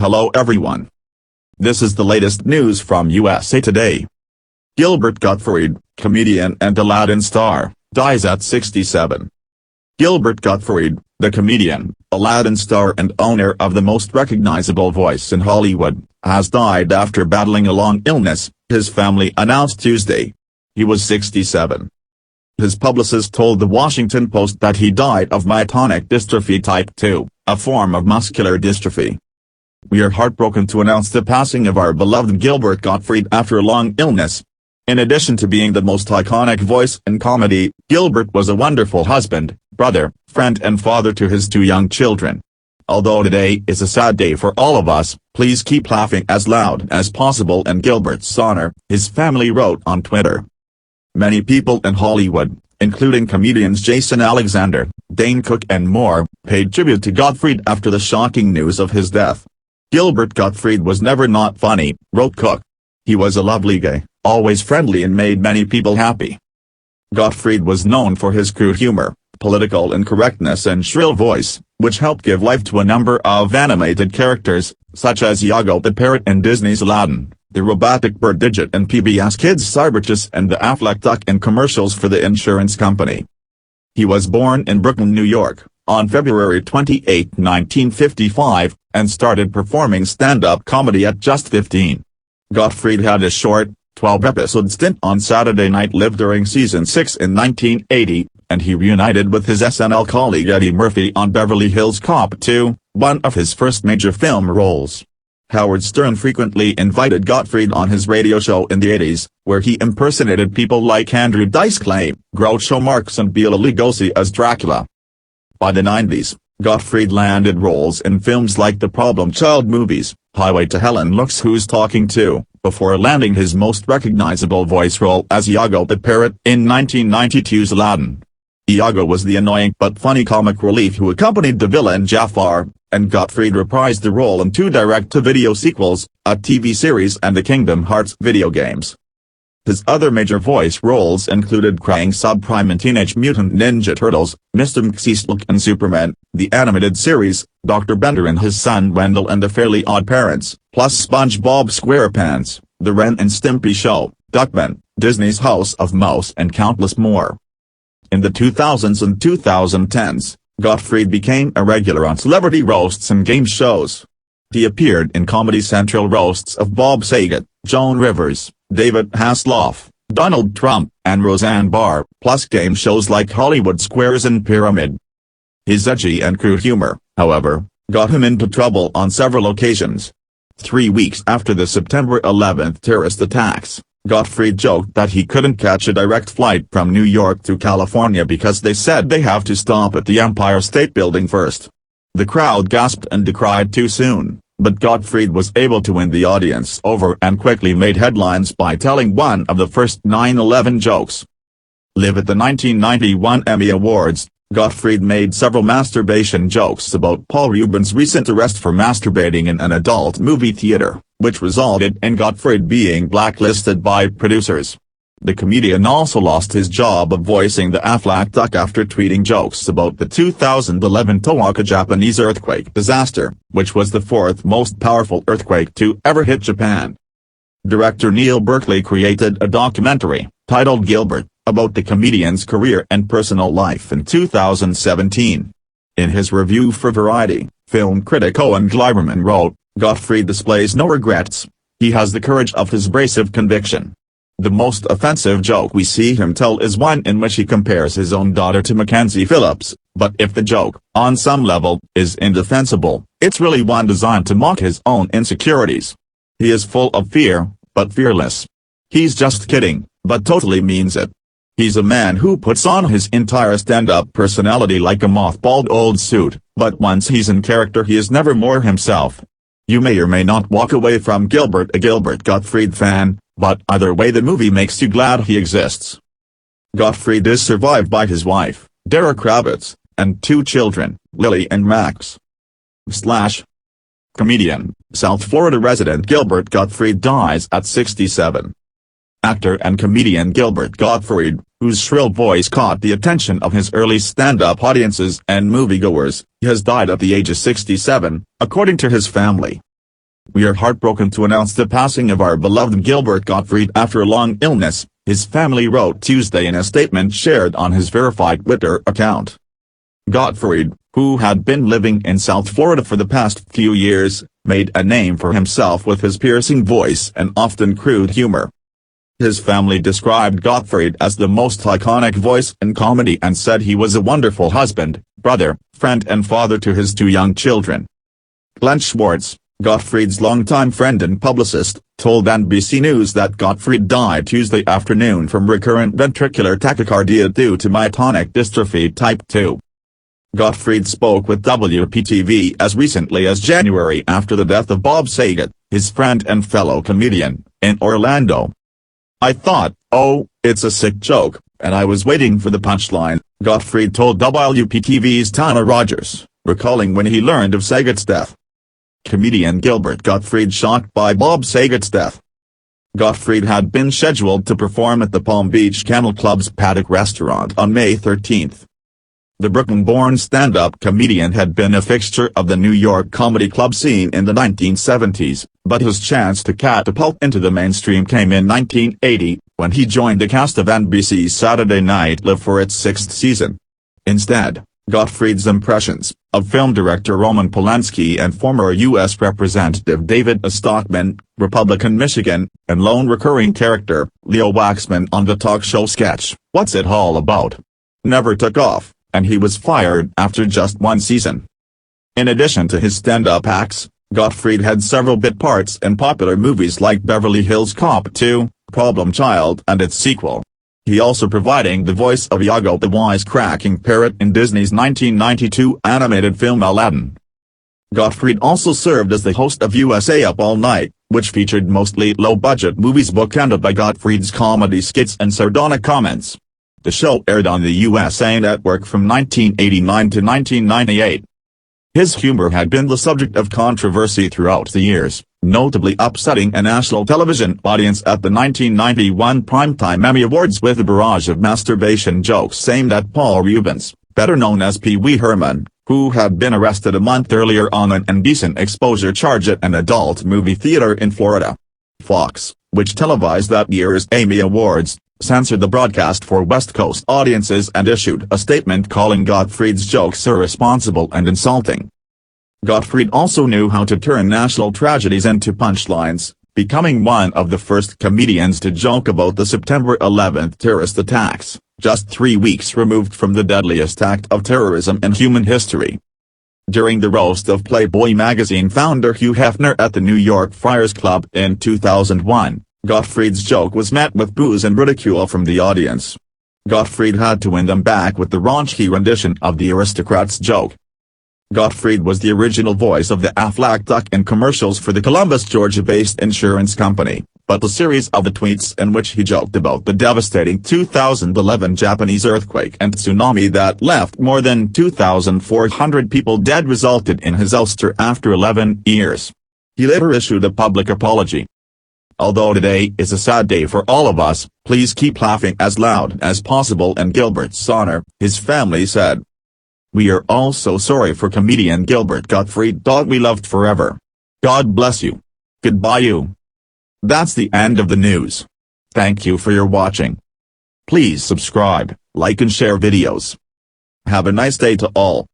Hello everyone. This is the latest news from USA Today. Gilbert Gottfried, comedian and Aladdin star, dies at 67. Gilbert Gottfried, the comedian, Aladdin star and owner of the most recognizable voice in Hollywood, has died after battling a long illness, his family announced Tuesday. He was 67. His publicist told The Washington Post that he died of myotonic dystrophy type 2, a form of muscular dystrophy. "We are heartbroken to announce the passing of our beloved Gilbert Gottfried after a long illness. In addition to being the most iconic voice in comedy, Gilbert was a wonderful husband, brother, friend and father to his 2 young children. Although today is a sad day for all of us, please keep laughing as loud as possible in Gilbert's honor," his family wrote on Twitter. Many people in Hollywood, including comedians Jason Alexander, Dane Cook and more, paid tribute to Gottfried after the shocking news of his death. "Gilbert Gottfried was never not funny," wrote Cook. "He was a lovely guy, always friendly and made many people happy." Gottfried was known for his crude humor, political incorrectness and shrill voice, which helped give life to a number of animated characters, such as Iago the Parrot in Disney's Aladdin, the robotic bird Digit in PBS Kids' Cyberchase and the Aflac Duck in commercials for the insurance company. He was born in Brooklyn, New York, on February 28, 1955, and started performing stand-up comedy at just 15. Gottfried had a short, 12-episode stint on Saturday Night Live during season 6 in 1980, and he reunited with his SNL colleague Eddie Murphy on Beverly Hills Cop 2, one of his first major film roles. Howard Stern frequently invited Gottfried on his radio show in the 80s, where he impersonated people like Andrew Dice Clay, Groucho Marx and Bela Lugosi as Dracula. By the 90s, Gottfried landed roles in films like the Problem Child movies, Highway to Hell and Look Who's Talking To, before landing his most recognizable voice role as Iago the Parrot in 1992's Aladdin. Iago was the annoying but funny comic relief who accompanied the villain Jafar, and Gottfried reprised the role in 2 direct-to-video sequels, a TV series and the Kingdom Hearts video games. His other major voice roles included Krang Subprime in Teenage Mutant Ninja Turtles, Mr. Mxyzptlk in Superman, the animated series, Dr. Bender and his son Wendell and the Fairly Odd Parents, plus SpongeBob SquarePants, The Ren and Stimpy Show, Duckman, Disney's House of Mouse and countless more. In the 2000s and 2010s, Gottfried became a regular on celebrity roasts and game shows. He appeared in Comedy Central roasts of Bob Saget, Joan Rivers, David Hasselhoff, Donald Trump, and Roseanne Barr, plus game shows like Hollywood Squares and Pyramid. His edgy and crude humor, however, got him into trouble on several occasions. 3 weeks after the September 11 terrorist attacks, Gottfried joked that he couldn't catch a direct flight from New York to California because they said they have to stop at the Empire State Building first. The crowd gasped and decried too soon, but Gottfried was able to win the audience over and quickly made headlines by telling one of the first 9/11 jokes. Live at the 1991 Emmy Awards, Gottfried made several masturbation jokes about Paul Rubin's recent arrest for masturbating in an adult movie theater, which resulted in Gottfried being blacklisted by producers. The comedian also lost his job of voicing the Aflac Duck after tweeting jokes about the 2011 Tohoku Japanese earthquake disaster, which was the 4th most powerful earthquake to ever hit Japan. Director Neil Berkeley created a documentary, titled Gilbert, about the comedian's career and personal life in 2017. In his review for Variety, film critic Owen Gleiberman wrote, "Gottfried displays no regrets. He has the courage of his abrasive conviction. The most offensive joke we see him tell is one in which he compares his own daughter to Mackenzie Phillips, but if the joke, on some level, is indefensible, it's really one designed to mock his own insecurities. He is full of fear, but fearless. He's just kidding, but totally means it. He's a man who puts on his entire stand-up personality like a mothballed old suit, but once he's in character he is never more himself." You may or may not walk away from Gilbert a Gilbert Gottfried fan, but either way the movie makes you glad he exists. Gottfried is survived by his wife, Dara Kravitz, and 2 children, Lily and Max. Comedian, South Florida resident Gilbert Gottfried dies at 67. Actor and comedian Gilbert Gottfried, whose shrill voice caught the attention of his early stand-up audiences and moviegoers, has died at the age of 67, according to his family. "We are heartbroken to announce the passing of our beloved Gilbert Gottfried after a long illness," his family wrote Tuesday in a statement shared on his verified Twitter account. Gottfried, who had been living in South Florida for the past few years, made a name for himself with his piercing voice and often crude humor. His family described Gottfried as the most iconic voice in comedy and said he was a wonderful husband, brother, friend and father to his two young children. Glenn Schwartz, Gottfried's longtime friend and publicist, told NBC News that Gottfried died Tuesday afternoon from recurrent ventricular tachycardia due to myotonic dystrophy type 2. Gottfried spoke with WPTV as recently as January after the death of Bob Saget, his friend and fellow comedian, in Orlando. "I thought, oh, it's a sick joke, and I was waiting for the punchline," Gottfried told WPTV's Tana Rogers, recalling when he learned of Saget's death. Comedian Gilbert Gottfried shocked by Bob Saget's death. Gottfried had been scheduled to perform at the Palm Beach Kennel Club's Paddock restaurant on May 13. The Brooklyn-born stand-up comedian had been a fixture of the New York comedy club scene in the 1970s, but his chance to catapult into the mainstream came in 1980, when he joined the cast of NBC's Saturday Night Live for its 6th season. Instead, Gottfried's impressions, of film director Roman Polanski and former U.S. Representative David Stockman, Republican Michigan, and lone recurring character, Leo Waxman on the talk show sketch, What's It All About?, never took off, and he was fired after just one season. In addition to his stand-up acts, Gottfried had several bit parts in popular movies like Beverly Hills Cop 2, Problem Child and its sequel. He also providing the voice of Iago the wisecracking parrot in Disney's 1992 animated film Aladdin. Gottfried also served as the host of USA Up All Night, which featured mostly low-budget movies bookended by Gottfried's comedy skits and sardonic comments. The show aired on the USA Network from 1989 to 1998. His humor had been the subject of controversy throughout the years, notably upsetting a national television audience at the 1991 Primetime Emmy Awards with a barrage of masturbation jokes aimed at Paul Reubens, better known as Pee Wee Herman, who had been arrested a month earlier on an indecent exposure charge at an adult movie theater in Florida. Fox, which televised that year's Emmy Awards, censored the broadcast for West Coast audiences and issued a statement calling Gottfried's jokes irresponsible and insulting. Gottfried also knew how to turn national tragedies into punchlines, becoming one of the first comedians to joke about the September 11 terrorist attacks, just 3 weeks removed from the deadliest act of terrorism in human history. During the roast of Playboy magazine founder Hugh Hefner at the New York Friars Club in 2001, Gottfried's joke was met with boos and ridicule from the audience. Gottfried had to win them back with the raunchy rendition of the aristocrat's joke. Gottfried was the original voice of the Aflac duck in commercials for the Columbus, Georgia-based insurance company, but the series of the tweets in which he joked about the devastating 2011 Japanese earthquake and tsunami that left more than 2,400 people dead resulted in his ouster after 11 years. He later issued a public apology. "Although today is a sad day for all of us, please keep laughing as loud as possible in Gilbert's honor," his family said. "We are all so sorry for comedian Gilbert Gottfried. We loved forever. God bless you. Goodbye you." That's the end of the news. Thank you for your watching. Please subscribe, like and share videos. Have a nice day to all.